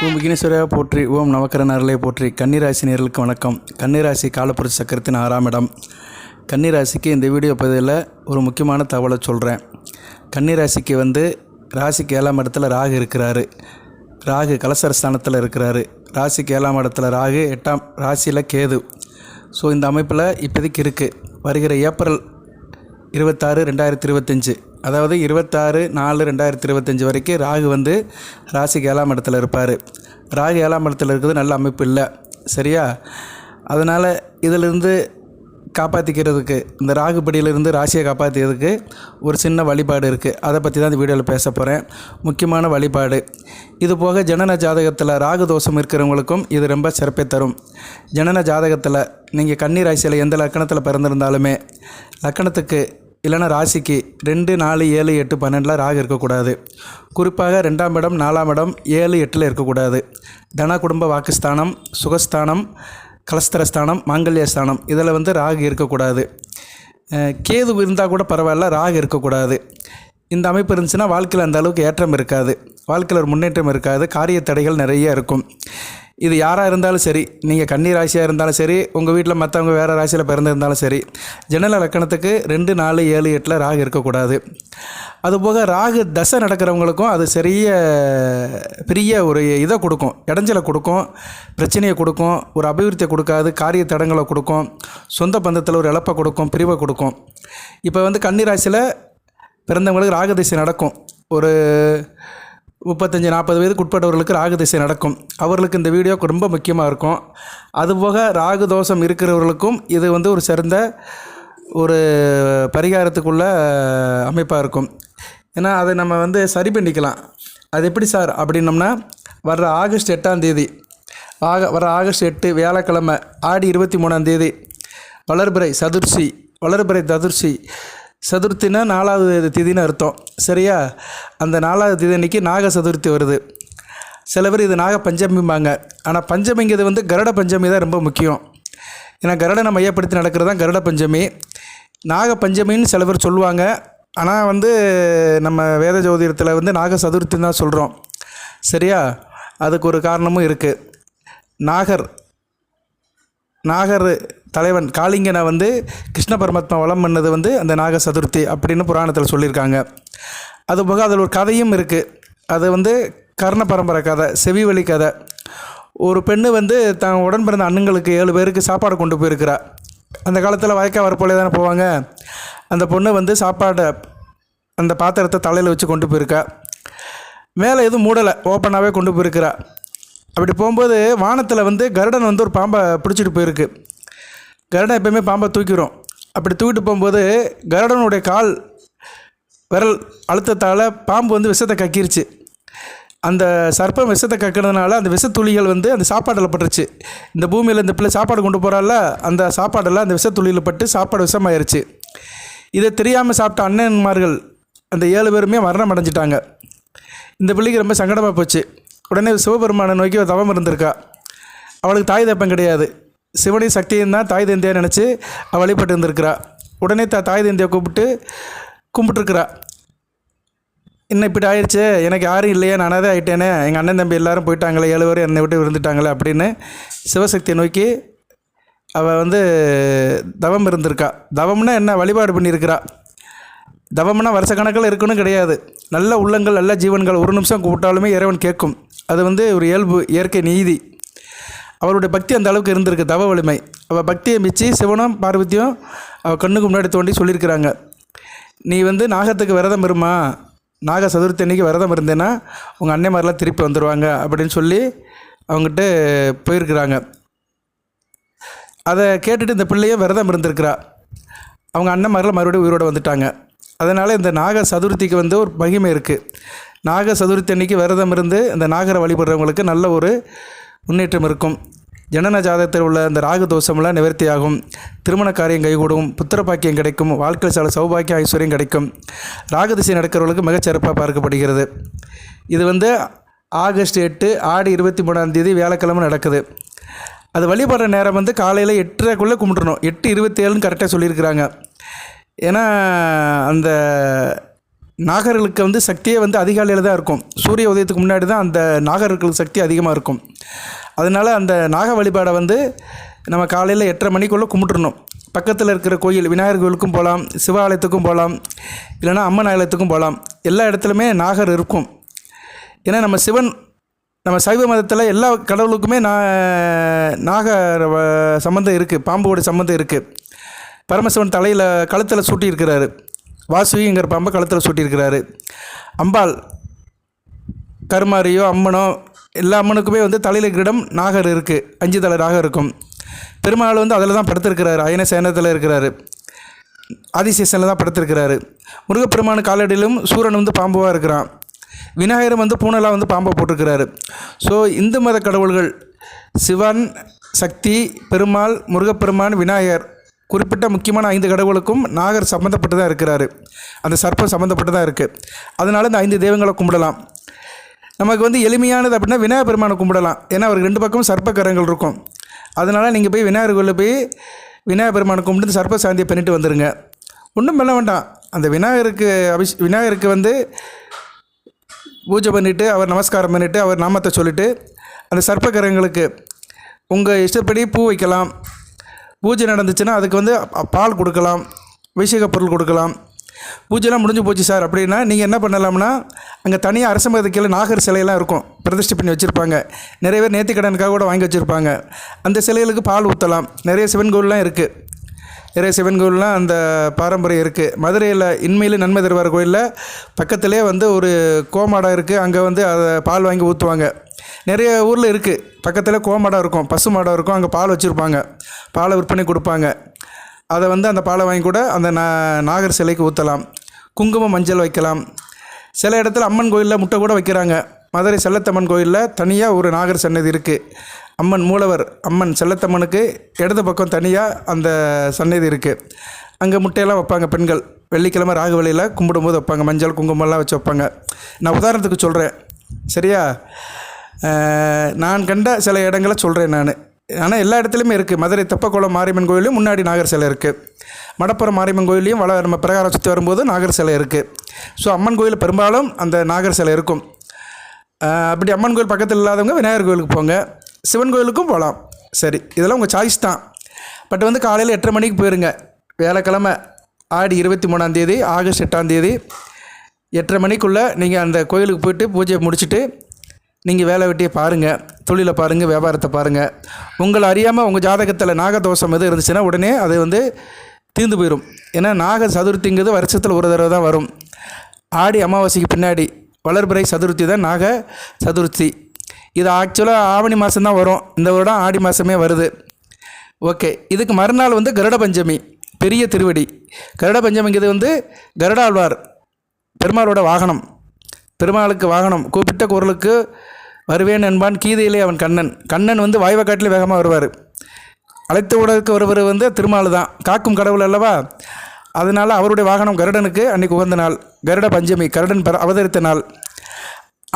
ஓம் விக்னேஸ்வரா போற்றி, ஓம் நவக்கரன் அருளை போற்றி. கன்னிராசி நேயர்களுக்கு வணக்கம். கன்னிராசி காலப்புரட்சி சக்கரத்தின் 6ஆம் இடம். கன்னிராசிக்கு இந்த வீடியோ பதிவில் ஒரு முக்கியமான தகவலை சொல்கிறேன். கன்னிராசிக்கு ராசிக்கு 7ஆம் இடத்துல ராகு இருக்கிறாரு. ராகு கலசர ஸ்தானத்தில் இருக்கிறாரு. ராசிக்கு 7ஆம் இடத்துல ராகு, 8ஆம் ராசியில் கேது. ஸோ இந்த அமைப்பில் இப்போதைக்கு இருக்குது. வருகிற ஏப்ரல் 26, 2025, அதாவது 26/4/2025 வரைக்கும் ராகு ராசிக்கு 7ஆம் இடத்துல இருப்பார். ராகு 7ஆம் இடத்துல இருக்கிறது நல்ல அமைப்பு இல்லை, சரியா? அதனால் இதிலிருந்து காப்பாற்றிக்கிறதுக்கு, இந்த ராகுபடியிலிருந்து ராசியை காப்பாற்றிக்கிறதுக்கு ஒரு சின்ன வழிபாடு இருக்குது. அதை பற்றி தான் இந்த வீடியோவில் பேச போகிறேன். முக்கியமான வழிபாடு. இது போக ஜனன ஜாதகத்தில் ராகு தோஷம் இருக்கிறவங்களுக்கும் இது ரொம்ப சிறப்பை தரும். ஜனன ஜாதகத்தில் நீங்கள் கன்னி ராசியில் எந்த லக்கணத்தில் பிறந்திருந்தாலுமே லக்கணத்துக்கு இல்லைனா ராசிக்கு 2, 4, 7, 8, 12 ராகு இருக்கக்கூடாது. குறிப்பாக 2ஆம் இடம், 4ஆம் இடம், 7, 8 இருக்கக்கூடாது. தன குடும்ப வாக்குஸ்தானம், சுகஸ்தானம், கலஸ்தரஸ்தானம், மாங்கல்யஸ்தானம் இதில் ராகு இருக்கக்கூடாது. கேது இருந்தால் கூட பரவாயில்ல, ராகு இருக்கக்கூடாது. இந்த அமைப்பு இருந்துச்சுன்னா வாழ்க்கையில் அந்த அளவுக்கு ஏற்றம் இருக்காது, வாழ்க்கையில் ஒரு முன்னேற்றம் இருக்காது, காரிய தடைகள் நிறைய இருக்கும். இது யாராக இருந்தாலும் சரி, நீங்கள் கன்னி ராசியாக இருந்தாலும் சரி, உங்கள் வீட்டில் மற்றவங்க வேறு ராசியில் பிறந்திருந்தாலும் சரி, ஜனன லக்கணத்துக்கு 2, 4, 7, 8 ராகு இருக்கக்கூடாது. அதுபோக ராகு தசை நடக்கிறவங்களுக்கும் அது பெரிய ஒரு இதை கொடுக்கும், இடைஞ்சலை கொடுக்கும், பிரச்சனையை கொடுக்கும், ஒரு அபிவிருத்தியை கொடுக்காது, காரிய தடங்களை கொடுக்கும், சொந்த பந்தத்தில் ஒரு இழப்பை கொடுக்கும், பிரிவை கொடுக்கும். இப்போ கன்னி ராசியில் பிறந்தவங்களுக்கு ராகு திசை நடக்கும். ஒரு 35-40 வயதுக்கு உட்பட்டவர்களுக்கு ராகு திசை நடக்கும். அவர்களுக்கு இந்த வீடியோ ரொம்ப முக்கியமாக இருக்கும். அதுபோக ராகு தோஷம் இருக்கிறவர்களுக்கும் இது ஒரு சிறந்த ஒரு பரிகாரத்துக்குள்ள அமைப்பாக இருக்கும். ஏன்னா அதை நம்ம சரி பண்ணிக்கலாம். அது எப்படி சார் அப்படின்னோம்னா, வர்ற ஆகஸ்ட் 8ஆம் தேதி, வர ஆகஸ்ட் 8 வியாழக்கிழமை, ஆடி 23ஆம் தேதி வளர்பிறை சதுர்த்தி. சதுர்த்தினா 4வது திதின்னு அர்த்தம், சரியா? அந்த 4வது திதி அன்றைக்கி நாக சதுர்த்தி வருது. சில பேர் இது நாக பஞ்சமிம்பாங்க. ஆனால் பஞ்சமிங்கிறது கருட பஞ்சமி தான் ரொம்ப முக்கியம். ஏன்னா கருடனை மையப்படுத்தி நடக்கிறது தான் கருட பஞ்சமி. நாக பஞ்சமின்னு சில பேர் சொல்லுவாங்க. ஆனால் நம்ம வேத ஜோதிடத்தில் நாக சதுர்த்தின்னு தான் சொல்கிறோம், சரியா? அதுக்கு ஒரு காரணமும் இருக்குது. நாகர் தலைவன் காளிங்கனை கிருஷ்ண பரமாத்மா வலம் பண்ணது அந்த நாக சதுர்த்தி அப்படின்னு புராணத்தில் சொல்லியிருக்காங்க. அதுபோக அதில் ஒரு கதையும் இருக்குது. அது கர்ண பரம்பரை கதை, செவி வழி கதை. ஒரு பெண்ணு தான் உடன் பிறந்த அண்ணங்களுக்கு 7 பேருக்கு சாப்பாடு கொண்டு போயிருக்கிறா. அந்த காலத்தில் வயக்கா வரப்போலே தானே போவாங்க. அந்த பொண்ணு சாப்பாடை அந்த பாத்திரத்தை தலையில் வச்சு கொண்டு போயிருக்கா. மேலே எதுவும் மூடலை, ஓப்பனாகவே கொண்டு போயிருக்கிறா. அப்படி போகும்போது வானத்தில் கருடன் ஒரு பாம்பை பிடிச்சிட்டு போயிருக்கு. கருடன் எப்போயுமே பாம்பை தூக்கிடும். அப்படி தூக்கிட்டு போகும்போது கருடனுடைய கால் விரல் அழுத்தத்தால் பாம்பு விஷத்தை கக்கிருச்சு. அந்த சர்ப்பம் விஷத்தை கக்கிறதுனால அந்த விஷத்துளிகள் அந்த சாப்பாடில் பட்டுருச்சு. இந்த பூமியில் இந்த பிள்ளை சாப்பாடு கொண்டு போகிறால, அந்த சாப்பாடெல்லாம் அந்த விஷத்துளியில் பட்டு சாப்பாடு விஷமாயிருச்சு. இதை தெரியாமல் சாப்பிட்ட அண்ணன்மார்கள் அந்த 7 பேருமே மரணம் அடைஞ்சிட்டாங்க. இந்த பிள்ளைக்கு ரொம்ப சங்கடமாக போச்சு. உடனே சிவபெருமானை நோக்கி தவம் இருந்திருக்கா. அவளுக்கு தாய் தப்பம் கிடையாது, சிவனை சக்தியும் தான் தாய் தந்தையாக நினச்சி அவள் வழிபட்டு இருந்திருக்கிறா. உடனே தாய் தந்தையை கும்பிட்டுருக்குறா. இன்னும் இப்படி ஆயிடுச்சு, எனக்கு யாரும் இல்லையா, நானாக தான் ஆகிட்டேனே, எங்கள் அண்ணன் தம்பி எல்லோரும் போயிட்டாங்களே, 7 பேர் என்னை விட்டு இருந்துட்டாங்களே அப்படின்னு சிவசக்தியை நோக்கி அவள் தவம் இருந்திருக்கா. தவம்னா என்ன, வழிபாடு பண்ணியிருக்கிறா. தவம்னா வருஷக்கணக்கில் இருக்கணும் கிடையாது. நல்ல உள்ளங்கள், நல்ல ஜீவன்கள் 1 நிமிஷம் கூப்பிட்டாலுமே இறைவன் கேட்கும். அது ஒரு இயல்பு, இயற்கை நீதி. அவருடைய பக்தி அந்த அளவுக்கு இருந்திருக்கு, தவ வலிமை. அவள் பக்தியை மிச்சி சிவனும் பார்வதியும் அவள் கண்ணுக்கு முன்னாடி தோண்டி சொல்லியிருக்கிறாங்க, நீ நாகத்துக்கு விரதம் இருமா, நாக சதுர்த்தி அன்றைக்கி விரதம் இருந்தேன்னா உங்கள் அன்னைமாரெலாம் திருப்பி வந்துடுவாங்க அப்படின்னு சொல்லி அவங்ககிட்ட போயிருக்கிறாங்க. அதை கேட்டுட்டு இந்த பிள்ளையும் விரதம் இருந்திருக்கிறா. அவங்க அண்ணன்மாரெலாம் மறுபடியும் உயிரோடு வந்துட்டாங்க. அதனால் இந்த நாக சதுர்த்திக்கு ஒரு மகிமை இருக்குது. நாக சதுர்த்தி அன்றைக்கி விரதம் இருந்து இந்த நாகரை வழிபடுறவங்களுக்கு நல்ல ஒரு முன்னேற்றம் இருக்கும். ஜனன ஜாதகத்தில் உள்ள இந்த ராகு தோஷமெல்லாம் நிவர்த்தியாகும். திருமண காரியம் கைகூடும், புத்திர பாக்கியம் கிடைக்கும், வாழ்க்கையில் சில சௌபாக்கியம் ஐஸ்வர்யம் கிடைக்கும். ராகு திசை நடக்கிறவர்களுக்கு மிகச்சிறப்பாக பார்க்கப்படுகிறது. இது ஆகஸ்ட் 8 ஆடி 23ஆம் தேதி வியாழக்கிழமை நடக்குது. அது வழிபடுற நேரம் காலையில் 8:30க்குள்ளே கும்பிட்றணும். 8:27ன்னு கரெக்டாக சொல்லியிருக்கிறாங்க. ஏன்னா அந்த நாகர்களுக்கு வந்து சக்தியே வந்து அதிகாலையில் தான் இருக்கும். சூரிய உதயத்துக்கு முன்னாடி தான் அந்த நாகர்களுக்கு சக்தி அதிகமாக இருக்கும். அதனால் அந்த நாக வழிபாடை வந்து நம்ம காலையில் 8:30 மணிக்குள்ளே கும்பிட்டுறணும். பக்கத்தில் இருக்கிற கோயில் விநாயகர் கோயிலுக்கும் போகலாம், சிவ ஆலயத்துக்கும் போகலாம், இல்லைனா அம்மன் ஆலயத்துக்கும் போகலாம். எல்லா இடத்துலையுமே நாகர் இருக்கும். ஏன்னா நம்ம சைவ மதத்தில் எல்லா கடவுளுக்குமே நாக சம்மந்தம் இருக்குது, பாம்போட சம்மந்தம் இருக்குது. பரமசிவன் கழுத்தில் சூட்டியிருக்கிறாரு, வாசுகிங்கிற பாம்பை கழுத்தில் சூட்டியிருக்கிறாரு. அம்பாள் கருமாரியோ அம்மனோ எல்லா அம்மனுக்குமே வந்து தலையில் கிரீடம் நாகர் இருக்குது, 5 தலை நாகர் இருக்கும். பெருமாள் வந்து அதில் தான் படுத்திருக்கிறாரு, அயன சேனத்தில் இருக்கிறாரு, ஆதிசேஷனில் தான் படுத்திருக்கிறாரு. முருகப்பெருமான் காலடியிலும் சூரன் வந்து பாம்புவாக இருக்கிறான். விநாயகரும் வந்து பூனலாக வந்து பாம்பை போட்டிருக்கிறாரு. ஸோ இந்து மத கடவுள்கள் சிவன், சக்தி, பெருமாள், முருகப்பெருமான், விநாயகர், குறிப்பிட்ட முக்கியமான 5 கடவுளுக்கும் நாகர் சம்மந்தப்பட்டு தான் இருக்கிறாரு. அந்த சர்ப்பம் சம்மந்தப்பட்டு தான் இருக்குது. அதனால் இந்த 5 தெய்வங்களை கும்பிடலாம். நமக்கு வந்து எளிமையானது அப்படின்னா விநாயகர் பெருமானை கும்பிடலாம். ஏன்னா அவருக்கு 2 பக்கமும் சர்ப்ப கரங்கள் இருக்கும். அதனால் நீங்கள் போய் விநாயகர் கோயிலில் போய் விநாயகர் பெருமானை கும்பிட்டு சர்ப்ப சாந்தியை பண்ணிட்டு வந்துடுங்க. ஒன்றும் பண்ண வேண்டாம். அந்த விநாயகருக்கு வந்து பூஜை பண்ணிவிட்டு அவர் நமஸ்காரம் பண்ணிவிட்டு அவர் நாமத்தை சொல்லிவிட்டு அந்த சர்ப்பகரங்களுக்கு உங்கள் இஷ்டப்படி பூ வைக்கலாம். பூஜை நடந்துச்சுன்னா அதுக்கு வந்து பால் கொடுக்கலாம், அபிஷேக பொருள் கொடுக்கலாம். பூஜைலாம் முடிஞ்சு போச்சு சார் அப்படின்னா நீங்கள் என்ன பண்ணலாம்னா, அங்கே தனியாக அரச மரத்துக்கு கீழே நாகர் சிலையெல்லாம் இருக்கும், பிரதிஷ்டை பண்ணி வச்சுருப்பாங்க. நிறைய பேர் நேர்த்திக்கடனுக்காக கூட வாங்கி வச்சுருப்பாங்க. அந்த சிலைகளுக்கு பால் ஊற்றலாம். நிறைய சிவன் கோயிலெலாம் இருக்குது, நிறைய சிவன் கோயிலெலாம் அந்த பாரம்பரியம் இருக்குது. மதுரையில் இன்மையில் நன்மை தருவார் கோயிலில் பக்கத்துலேயே வந்து ஒரு கோமாடம் இருக்குது. அங்கே வந்து அதை பால் வாங்கி ஊற்றுவாங்க. நிறைய ஊரில் இருக்குது, பக்கத்தில் கோமாடம் இருக்கும், பசு மாடம் இருக்கும், அங்கே பால் வச்சுருப்பாங்க, பாலை விற்பனை கொடுப்பாங்க. அதை வந்து அந்த பாலை வாங்கி கூட அந்த நாகர் சிலைக்கு ஊற்றலாம். குங்குமம், மஞ்சள் வைக்கலாம். சில இடத்துல அம்மன் கோயிலில் முட்டை கூட வைக்கிறாங்க. மதுரை செல்லத்தம்மன் கோயிலில் தனியாக ஒரு நாகர் சன்னதி இருக்குது. அம்மன் மூலவர் அம்மன் செல்லத்தம்மனுக்கு இடது பக்கம் தனியாக அந்த சன்னதி இருக்குது. அங்கே முட்டையெல்லாம் வைப்பாங்க பெண்கள். வெள்ளிக்கிழமை ராகுவலியில் கும்பிடும்போது வைப்பாங்க, மஞ்சள் குங்குமம்லாம் வச்சு வைப்பாங்க. நான் உதாரணத்துக்கு சொல்கிறேன், சரியா? நான் கண்ட சில இடங்களை சொல்கிறேன் நான். ஆனால் எல்லா இடத்துலையுமே இருக்குது. மதுரை தெப்பக்குளம் மாரியம்மன் கோயிலையும் முன்னாடி நாகர் சிலை இருக்குது. மடப்புறம் மாரியம்மன் கோயிலையும் நம்ம பிரகாரம் சுற்றி வரும்போது நாகர் சிலை இருக்குது. ஸோ அம்மன் கோயில் பெரும்பாலும் அந்த நாகர் சிலை இருக்கும். அப்படி அம்மன் கோயில் பக்கத்தில் இல்லாதவங்க விநாயகர் கோயிலுக்கு போங்க, சிவன் கோயிலுக்கும் போகலாம். சரி, இதெல்லாம் உங்கள் சாய்ஸ் தான். பட் வந்து காலையில் 8:30 மணிக்கு போயிருங்க. வியாழக்கிழமை ஆடி 23ஆம் தேதி ஆகஸ்ட் 8ஆம் தேதி 8:30 மணிக்குள்ளே நீங்கள் அந்த கோயிலுக்கு போய்ட்டு பூஜையை முடிச்சுட்டு நீங்கள் வேலை வெட்டியை பாருங்கள், தொழிலை பாருங்கள், வியாபாரத்தை பாருங்கள். உங்களை அறியாமல் உங்கள் ஜாதகத்தில் நாகதோஷம் எது இருந்துச்சுன்னா உடனே அது வந்து தீர்ந்து போயிடும். ஏன்னா நாக சதுர்த்திங்கிறது வருஷத்தில் ஒரு தடவை தான் வரும். ஆடி அமாவாசைக்கு பின்னாடி வளர்பிறை சதுர்த்தி தான் நாக சதுர்த்தி. இது ஆக்சுவலாக ஆவணி மாதம் தான் வரும். இந்த வருடம் ஆடி மாதமே வருது. ஓகே, இதுக்கு மறுநாள் வந்து கருட பஞ்சமி, பெரிய திருவடி. கருட பஞ்சமிங்கிறது வந்து கருடாழ்வார் பெருமாளோட வாகனம். பெருமாளுக்கு வாகனம், கூப்பிட்ட குரலுக்கு வருவேன் என்பான், கீதையிலே அவன் கண்ணன் வந்து வாய்வை காட்டிலே வேகமாக வருவார். அழைத்து விடற்கு ஒருவர் வந்து திருமால் தான், காக்கும் கடவுள் அல்லவா. அதனால் அவருடைய வாகனம் கருடனுக்கு அன்றைக்கி உகந்த நாள் கருட பஞ்சமி, கருடன் அவதரித்த நாள்.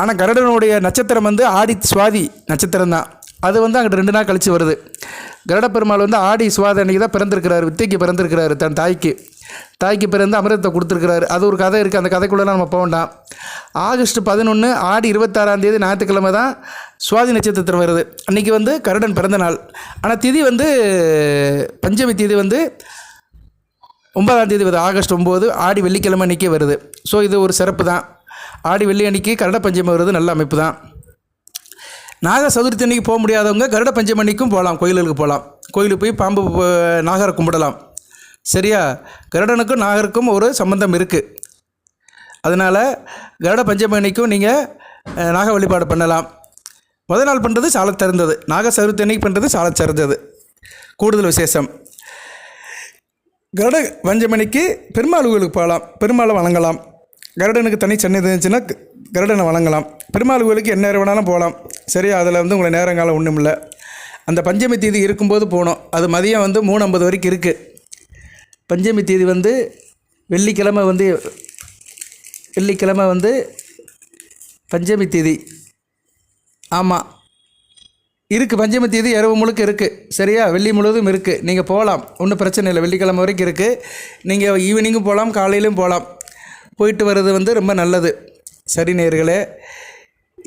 ஆனால் கருடனுடைய நட்சத்திரம் வந்து ஆடி சுவாதி நட்சத்திரம் தான். அது வந்து அங்கிட்டு 2 நாள் கழித்து வருது. கருட பெருமாள் வந்து ஆடி சுவாதி அன்றைக்கி தான் பிறந்திருக்கிறார், வித்தைக்கு பிறந்திருக்கிறாரு. தன் தாய்க்கு பிறந்து அமிர்தத்தை கொடுத்துருக்கிறாரு. அது ஒரு கதை இருக்குது, அந்த கதைக்குள்ளெலாம் நம்ம போக வேண்டாம். ஆகஸ்ட் 11 ஆடி 26ஆம் தேதி ஞாயிற்றுக்கிழமை தான் சுவாதி நட்சத்திரத்தில் வருது. அன்றைக்கி வந்து கருடன் பிறந்த நாள். ஆனால் திதி வந்து பஞ்சமி திதி வந்து 9ஆம் தேதி வருது, ஆகஸ்ட் 9, ஆடி வெள்ளிக்கிழமை அன்றைக்கே வருது. ஸோ இது ஒரு சிறப்பு தான். ஆடி வெள்ளி அன்றைக்கி கருட பஞ்சமி வருது, நல்ல அமைப்பு தான். நாக சதுர்த்தி அன்றைக்கி போக முடியாதவங்க கருட பஞ்சமி அன்றைக்கும் போகலாம், கோயிலுக்கு போகலாம். கோயிலுக்கு போய் பாம்பு நாகரை கும்பிடலாம். சரியா? கருடனுக்கும் நாகருக்கும் ஒரு சம்பந்தம் இருக்குது. அதனால் கருட பஞ்சமி அன்னைக்கும் நீங்கள் நாக வழிபாடு பண்ணலாம். முதல் நாள் பண்ணுறது சால சிறந்தது, நாக சதுர்த்தி அன்னைக்கு பண்ணுறது சால சிறந்தது, கூடுதல் விசேஷம். கருட பஞ்சமி அன்னைக்கு பெருமாள் கோயிலுக்கு போகலாம், பெருமாளை வணங்கலாம். கருடனுக்கு தனி சென்னை இருந்துச்சுன்னா கருடனை வணங்கலாம். பெருமாள் கோயிலுக்கு என்ன நேரம் வேணாலும் போகலாம். சரியா? அதில் வந்து உங்களை நேரங்காலம் ஒன்றும் இல்லை. அந்த பஞ்சமி தேதி இருக்கும்போது போகணும். அது மதியம் வந்து 3:50 வரைக்கும் இருக்குது. பஞ்சமி தேதி வந்து வெள்ளிக்கிழமை வந்து பஞ்சமி தேதி. ஆமாம் இருக்குது, பஞ்சமி தேதி இரவு முழுக்க இருக்குது. சரியா? வெள்ளி முழுவதும் இருக்குது. நீங்கள் போகலாம், ஒன்றும் பிரச்சனை இல்லை. வெள்ளிக்கிழமை வரைக்கும் இருக்குது. நீங்கள் ஈவினிங்கும் போகலாம், காலையிலும் போகலாம். போயிட்டு வர்றது வந்து ரொம்ப நல்லது. சரி நேயர்களே,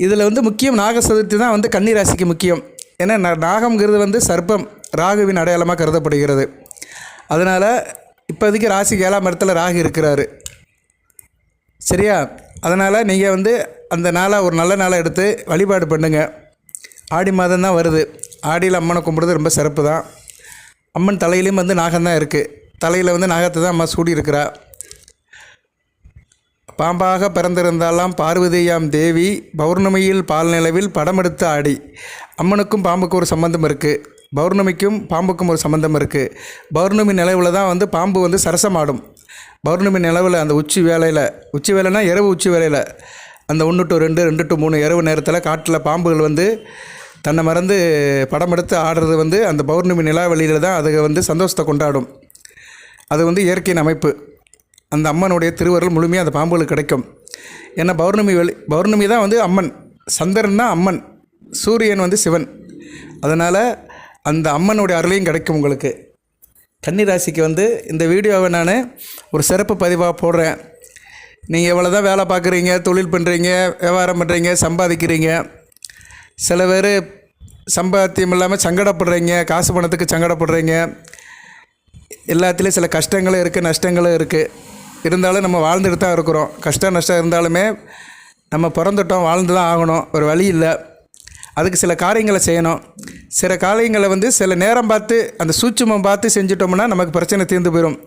இதில் வந்து முக்கியம் நாக சதுர்த்தி தான் வந்து கன்னி ராசிக்கு முக்கியம். ஏன்னா நாகம்ங்கிறது வந்து சர்ப்பம், ராகுவின் அடையாளமாக கருதப்படுகிறது. அதனால் இப்போதைக்கு ராசிக்கு 7ஆம் இடத்துல ராகு இருக்கிறாரு. சரியா? அதனால் நீங்கள் வந்து அந்த நாளை ஒரு நல்ல நாளை எடுத்து வழிபாடு பண்ணுங்கள். ஆடி மாதம் தான் வருது. ஆடியில் அம்மனை கும்பிடுறது ரொம்ப சிறப்பு தான். அம்மன் தலையிலையும் வந்து நாகம்தான் இருக்குது. தலையில் வந்து நாகத்தை தான் அம்மா சூடி இருக்கிறா. பாம்பாக பிறந்திருந்தாலாம் பார்வதியாம் தேவி, பௌர்ணமியில் பால் நிலவில் படமெடுத்து ஆடி. அம்மனுக்கும் பாம்புக்கும் ஒரு சம்பந்தம் இருக்குது. பௌர்ணமிக்கும் பாம்புக்கும் ஒரு சம்பந்தம் இருக்குது. பௌர்ணமி நிலவில் தான் வந்து பாம்பு வந்து சரசமாடும். பௌர்ணமி நிலவில் அந்த உச்சி வேலைனா இரவு உச்சி வேலையில் அந்த 1 to 2, 2 to 3 இரவு நேரத்தில் காட்டில் பாம்புகள் வந்து தன்னை மறந்து படம் எடுத்து ஆடுறது வந்து அந்த பௌர்ணமி நிலாவெளியில் தான் அது வந்து சந்தோஷத்தை கொண்டாடும். அது வந்து இயற்கையின் அமைப்பு. அந்த அம்மனுடைய திருவருள் முழுமையாக அந்த பாம்புகளுக்கு கிடைக்கும். ஏன்னா பௌர்ணமி தான் வந்து அம்மன், சந்திரன் தான் அம்மன், சூரியன் வந்து சிவன். அதனால் அந்த அம்மனுடைய அருளையும் கிடைக்கும் உங்களுக்கு. கன்னி ராசிக்கு வந்து இந்த வீடியோவை நான் ஒரு சிறப்பு பதிவாக போடுறேன். நீங்கள் எவ்வளோ தான் வேலை பார்க்குறீங்க, தொழில் பண்ணுறீங்க, வியாபாரம் பண்ணுறீங்க, சம்பாதிக்கிறீங்க. சில பேர் சம்பாத்தியம் இல்லாமல் சங்கடப்படுறீங்க, காசு பணத்துக்கு சங்கடப்படுறீங்க. எல்லாத்துலேயும் சில கஷ்டங்களும் இருக்குது, நஷ்டங்களும் இருக்குது. இருந்தாலும் நம்ம வாழ்ந்துட்டு தான் இருக்கிறோம். கஷ்டம் நஷ்டம் இருந்தாலுமே நம்ம பிறந்துட்டோம், வாழ்ந்து தான் ஆகணும், ஒரு வழி இல்லை. அதுக்கு சில காரியங்களை செய்யணும். சில காரியங்களை வந்து சில நேரம் பார்த்து அந்த சூட்சுமம் பார்த்து செஞ்சிட்டோம்னா நமக்கு பிரச்சனை தீர்ந்து போயிடும்.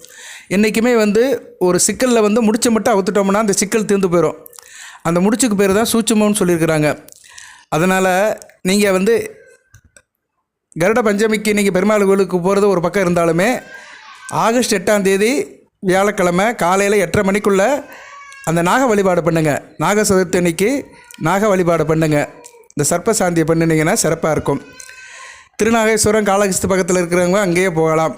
என்றைக்குமே வந்து ஒரு சிக்கலில் வந்து முடிச்ச மட்டும் அவுத்துட்டோம்னா அந்த சிக்கல் தீர்ந்து போயிடும். அந்த முடிச்சுக்கு பேர் தான் சூட்சுமம்னு சொல்லியிருக்கிறாங்க. அதனால் நீங்கள் வந்து கருட பஞ்சமிக்கு நீங்கள் பெருமாள் கோயிலுக்கு போகிறது ஒரு பக்கம் இருந்தாலுமே ஆகஸ்ட் 8ஆம் தேதி வியாழக்கிழமை காலையில் 8:30 மணிக்குள்ளே அந்த நாக வழிபாடு பண்ணுங்கள். நாக சதுர்த்தி அன்னைக்கு நாக வழிபாடு பண்ணுங்கள். இந்த சர்ப்ப சாந்தியை பண்ணினீங்கன்னா சிறப்பாக இருக்கும். திருநாகேஸ்வரம் காளஹஸ்தி பக்கத்தில் இருக்கிறவங்க அங்கேயே போகலாம்.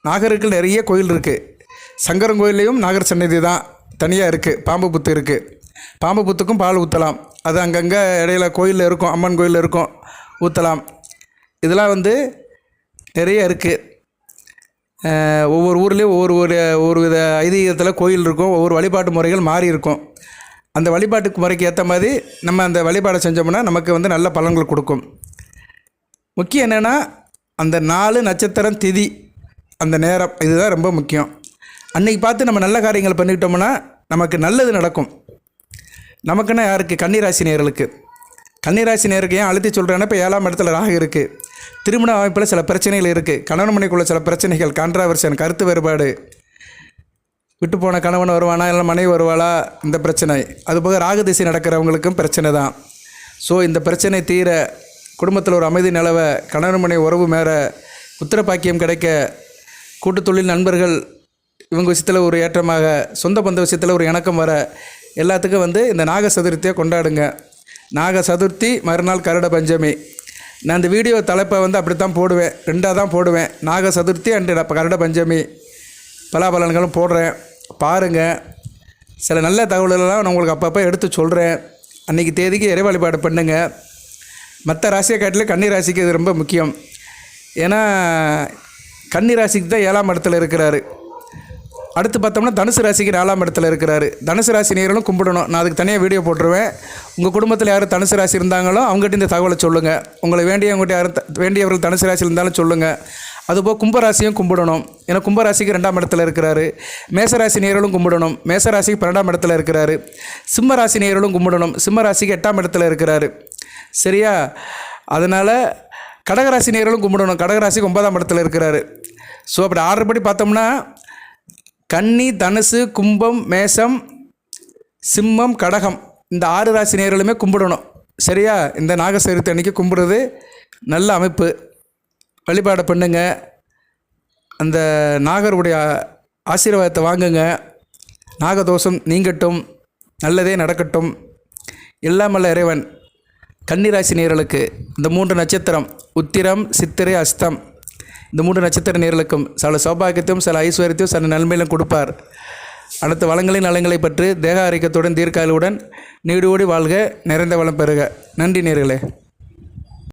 நாகருக்கு நிறைய கோயில் இருக்குது. சங்கரன் கோயில்லையும் நாகர் சன்னதி தான் தனியாக இருக்குது. பாம்பு புத்து இருக்குது. பாம்பு புத்துக்கும் பால் ஊற்றலாம். அது அங்கங்கே இடையில கோயிலில் இருக்கும், அம்மன் கோயிலில் இருக்கும், ஊற்றலாம். இதெல்லாம் வந்து நிறைய இருக்குது. ஒவ்வொரு ஊர்லேயும் ஒவ்வொரு வித ஐதீகத்தில் கோயில் இருக்கும். ஒவ்வொரு வழிபாட்டு முறைகள் மாறி இருக்கும். அந்த வழிபாட்டுக்கு முறைக்கு ஏற்ற மாதிரி நம்ம அந்த வழிபாடை செஞ்சோம்னா நமக்கு வந்து நல்ல பலன்கள் கொடுக்கும். முக்கியம் என்னென்னா அந்த 4 நட்சத்திரம் திதி அந்த நேரம், இதுதான் ரொம்ப முக்கியம். அன்றைக்கி பார்த்து நம்ம நல்ல காரியங்கள் பண்ணிக்கிட்டோம்னா நமக்கு நல்லது நடக்கும். நமக்குன்னா யாருக்கு? கன்னிராசி நேயர்களுக்கு. கன்னிராசி நேயருக்கு ஏன் அழுத்தி சொல்கிறேன்னா, இப்போ 7ஆம் இடத்துல ராகு இருக்குது. திருமண அமைப்பில் சில பிரச்சனைகள் இருக்குது. கணவன் மனைக்குள்ள சில பிரச்சனைகள், கான்ட்ராவர்ஷன், கருத்து வேறுபாடு, விட்டு போன கணவன் வருவானா இல்லை மனைவி வருவாளா, இந்த பிரச்சனை. அதுபோக ராகு திசை நடக்கிறவங்களுக்கும் பிரச்சனை தான். ஸோ இந்த பிரச்சனை தீர, குடும்பத்தில் ஒரு அமைதி நிலவ, கணவன் மனைவி உறவு மேற, புத்திர பாக்கியம் கிடைக்க, கூட்டு தொழில் நண்பர்கள் இவங்க விஷயத்தில் ஒரு ஏற்றமாக, சொந்த பந்த விஷயத்தில் ஒரு இணக்கம் வர, எல்லாத்துக்கும் வந்து இந்த நாக சதுர்த்தியை கொண்டாடுங்க. நாக சதுர்த்தி மறுநாள் கருட பஞ்சமி. நான் இந்த வீடியோ தலைப்பை வந்து அப்படி தான் போடுவேன், 2ஆக தான் போடுவேன். நாக சதுர்த்தி அண்டு கருட பஞ்சமி பலாபலன்களும் போடுறேன், பாருங்கள். சில நல்ல தகவல்களெல்லாம் நான் உங்களுக்கு அப்பப்போ எடுத்து சொல்கிறேன். அன்றைக்கி தேதிக்கு இறை வழிபாடு பண்ணுங்கள். மற்ற ராசியை காட்டிலும் கன்னி ராசிக்கு இது ரொம்ப முக்கியம். ஏன்னா கன்னி ராசிக்கு தான் 7ஆம் இடத்துல இருக்கிறாரு. அடுத்து பார்த்தோம்னா தனுசு ராசிக்கு 4ஆம் இடத்துல இருக்கிறாரு. தனுசு ராசி நேயர்களும் கும்பிடணும். நான் அதுக்கு தனியாக வீடியோ போட்டுருவேன். உங்கள் குடும்பத்தில் யாரும் தனுசு ராசி இருந்தாங்களோ அவங்ககிட்ட இந்த தகவலை சொல்லுங்கள். உங்களை வேண்டியவங்ககிட்ட யாரும் வேண்டியவர்கள் தனுசு ராசி இருந்தாலும் சொல்லுங்கள். அதுபோல் கும்பராசியும் கும்பிடணும். ஏன்னா கும்பராசிக்கு 2ஆம் இடத்துல இருக்கிறாரு. மேசராசி நேயர்களும் கும்பிடணும். மேசராசிக்கு 12ஆம் இடத்துல இருக்கிறாரு. சிம்ம ராசி நேயர்களும் கும்பிடணும். சிம்ம ராசிக்கு 8ஆம் இடத்துல இருக்கிறாரு. சரியா? அதனால் கடகராசி நேயர்களும் கும்பிடணும். கடகராசிக்கு 9ஆம் இடத்துல இருக்கிறாரு. ஸோ அப்படி ஆர்டர் படி பார்த்தோம்னா கன்னி, தனுசு, கும்பம், மேசம், சிம்மம், கடகம், இந்த 6 ராசி நேயர்களுமே கும்பிடணும். சரியா? இந்த நாகசதுர்த்தி அன்றைக்கி கும்பிடுறது நல்ல அமைப்பு. வழிபாடு பண்ணுங்க. அந்த நாகருடைய ஆசீர்வாதத்தை வாங்குங்க. நாகதோஷம் நீங்கட்டும், நல்லதே நடக்கட்டும். எல்லாமல்ல இறைவன் கன்னிராசி நேயர்களுக்கு இந்த 3 நட்சத்திரம் உத்திரம், சித்திரை, அஸ்தம், இந்த 3 நட்சத்திர நேயர்களுக்கும் சில சௌபாகியத்தையும் சில ஐஸ்வர்யத்தையும் சில நன்மையிலும் கொடுப்பார். அடுத்த வளங்களின் நலங்களை பற்றி தேக ஆரோக்கியத்துடன் தீர்க்காயுடன் நீடோடி வாழ்க, நிறைந்த வளம் பெறுக. நன்றி நேயர்களே.